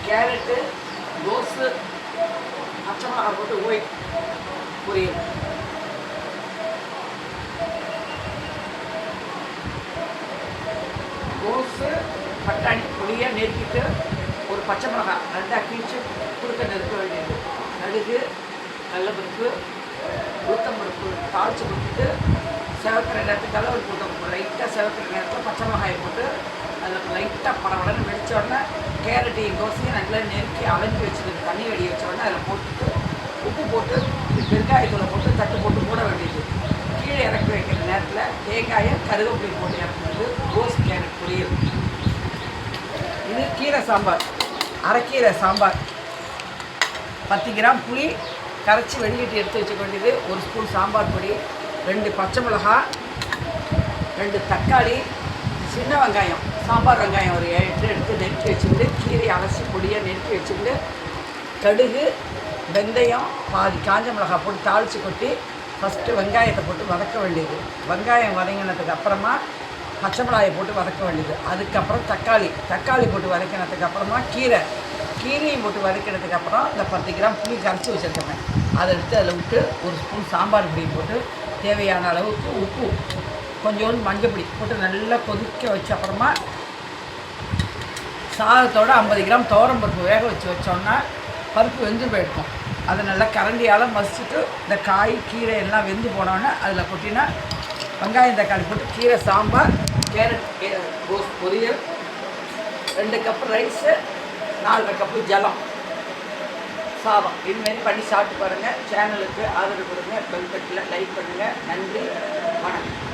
Carrot, கோஸு, பச்சை மிளகாய் போட்டு பொரியல். கோஸு பட்டாணி பொடியாக நெருக்கிட்டு ஒரு பச்சை மிளகாய் ரெண்டாக கிழிச்சு குறுக்க நெருக்க வேண்டியது. கடுகு, கடலப்பருப்பு, உளுத்தம்பருப்பு தாளித்து கொடுத்துட்டு சிவக்கிற நேரத்துக்கு கடலப்பருப்பு உளுத்தம்பருப்பு லைட்டாக சிவக்கிற நேரத்தில் பச்சை மிளகாயை போட்டு அதில் லைட்டாக படவடன்னு வெடித்த உடனே கேரட்டையும் கோசையும் நல்லா நெருக்கி அலஞ்சி வச்சுருக்கு தண்ணி வெடி வச்ச உடனே அதில் போட்டுட்டு உப்பு போட்டு பெருங்காயத்தூளை போட்டு தட்டு போட்டு மூட வேண்டியது. கீழே இறக்கி வைக்கிற நேரத்தில் தேங்காயை கருவேப்பிலை போட்டு இறக்குறது கோஸ் கேரட் பொரியல். இது கீரை சாம்பார், அரைக்கீரை சாம்பார். 10 கிராம் புளி கரைச்சி வெள்ளிட்டு எடுத்து வச்சுக்க வேண்டியது. 1 ஸ்பூன் சாம்பார் பொடி, 2 பச்சை மிளகாய், 2 தக்காளி, சின்ன வெங்காயம், சாம்பார் வெங்காயம் ஒரு 7 எடுத்து நெருக்கி வச்சுட்டு கீரை அலசி பொடியாக நெருக்கி வச்சுட்டு கடுகு, வெந்தயம், பாதி காஞ்ச மிளகாய் போட்டு தாளித்து கொட்டி ஃபஸ்ட்டு வெங்காயத்தை போட்டு வதக்க வேண்டியது. வெங்காயம் வதங்கினதுக்கு அப்புறமா பச்சை மிளகாயை போட்டு வதக்க வேண்டியது. அதுக்கப்புறம் தக்காளி போட்டு வதக்கினதுக்கு அப்புறமா கீரையும் போட்டு வதக்கினதுக்கு அப்புறம் இந்த 10 கிராம் புளி கரைச்சி வச்சுருக்கேன் அதை எடுத்து அதில் விட்டு 1 ஸ்பூன் சாம்பார் பொடி போட்டு தேவையான அளவுக்கு உப்பு, கொஞ்சோண்டு மஞ்சள் பொடி போட்டு நல்லா கொதிக்க வச்ச அப்புறமா சாதத்தோடு 50 கிராம் துவரம்பருப்பு வேக வச்சோன்னா பருப்பு வெந்து போயிருக்கும். அதை நல்லா கரண்டியால் மசிச்சுட்டு இந்த காய் கீரை எல்லாம் வெந்து போனோன்னே அதில் கொட்டினா வெங்காயம் தக்காளி போட்டு கீரை சாம்பார், கேரட் கோஸ் பொரியல், 2 கப்பு ரைஸு, 4 கப்பு ஜலம் சாதம். இதுமாரி பண்ணி சாப்பிட்டு பாருங்கள். சேனலுக்கு ஆதரவு கொடுங்க, பெல் பட்டனில் லைக் பண்ணுங்கள். நன்றி, வணக்கம்.